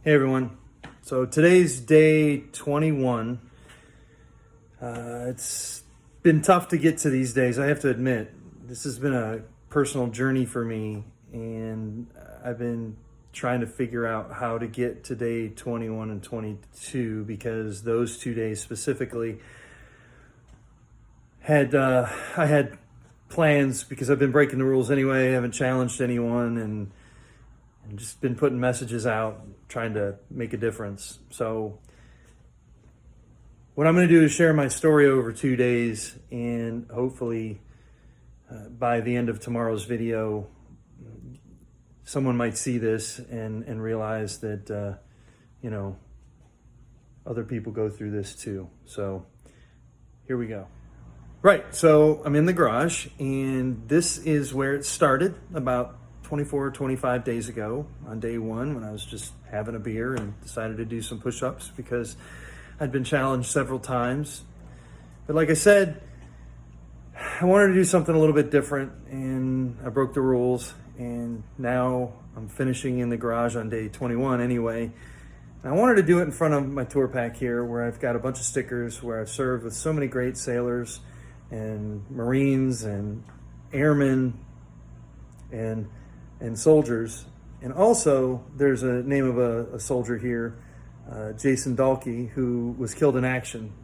Hey everyone. So today's day 21. It's been tough to get to these days, I have to admit. This has been a personal journey for me, and I've been trying to figure out how to get to day 21 and 22 because those 2 days specifically I had plans because I've been breaking the rules anyway. I haven't challenged anyone and just been putting messages out, trying to make a difference. So what I'm going to do is share my story over 2 days, and hopefully by the end of tomorrow's video, someone might see this and realize that, other people go through this too. So here we go. Right, so I'm in the garage, and this is where it started about 24, 25 days ago on day one when I was just having a beer and decided to do some push-ups because I'd been challenged several times. But like I said, I wanted to do something a little bit different, and I broke the rules, and now I'm finishing in the garage on day 21 anyway. And I wanted to do it in front of my tour pack here where I've got a bunch of stickers where I've served with so many great sailors and Marines and airmen and soldiers. And also there's a name of a soldier here, Jason Dalkey, who was killed in action.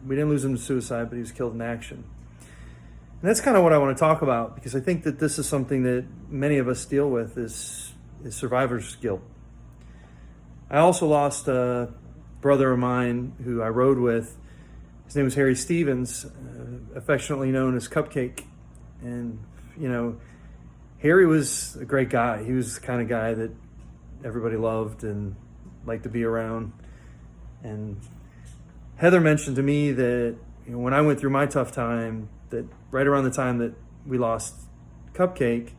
We didn't lose him to suicide, but he was killed in action. And that's kind of what I want to talk about, because I think that this is something that many of us deal with is survivor's guilt. I also lost a brother of mine who I rode with. His name was Harry Stevens, affectionately known as Cupcake. And, Harry was a great guy. He was the kind of guy that everybody loved and liked to be around. And Heather mentioned to me that when I went through my tough time, that right around the time that we lost Cupcake,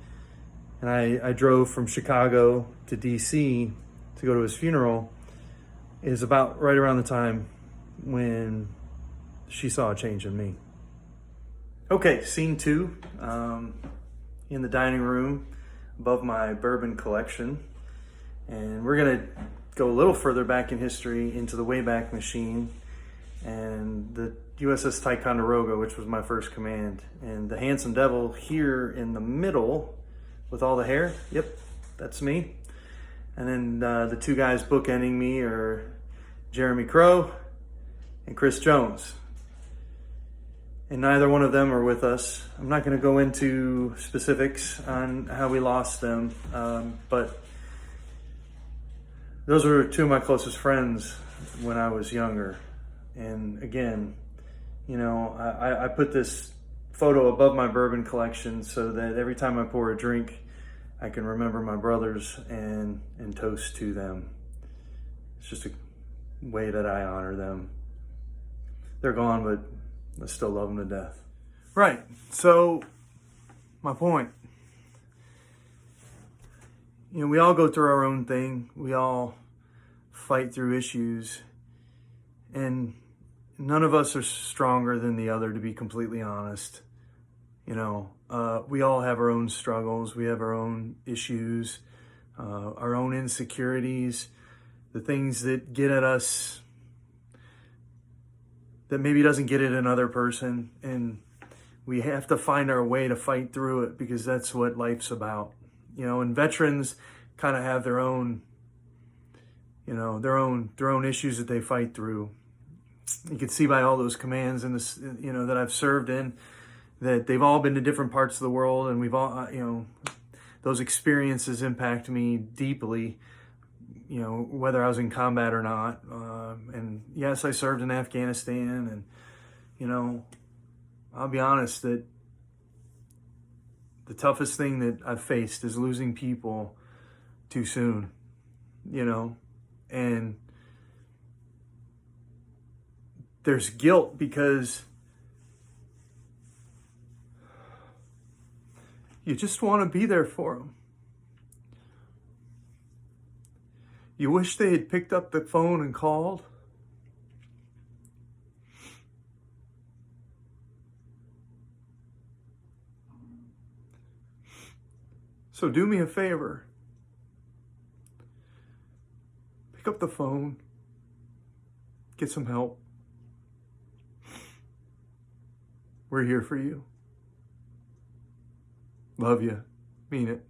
and I drove from Chicago to DC to go to his funeral, is about right around the time when she saw a change in me. Okay, scene two. In the dining room above my bourbon collection. And we're gonna go a little further back in history into the Wayback Machine and the USS Ticonderoga, which was my first command. And the handsome devil here in the middle with all the hair, yep, that's me. And then the two guys bookending me are Jeremy Crow and Chris Jones. And neither one of them are with us. I'm not going to go into specifics on how we lost them, but those were two of my closest friends when I was younger. And again, I put this photo above my bourbon collection so that every time I pour a drink, I can remember my brothers and toast to them. It's just a way that I honor them. They're gone, but I still love them to death. Right, so my point. We all go through our own thing. We all fight through issues. And none of us are stronger than the other, to be completely honest. We all have our own struggles. We have our own issues, our own insecurities, the things that get at us that maybe doesn't get at another person. And we have to find our way to fight through it, because that's what life's about. And veterans kind of have their own, their own issues that they fight through. You can see by all those commands in this, that I've served in, that they've all been to different parts of the world, and we've all, those experiences impact me deeply, whether I was in combat or not. And yes, I served in Afghanistan, and, I'll be honest that the toughest thing that I've faced is losing people too soon, and there's guilt because you just want to be there for them. You wish they had picked up the phone and called. So do me a favor. pick up the phone, get some help. We're here for you. Love you. Mean it.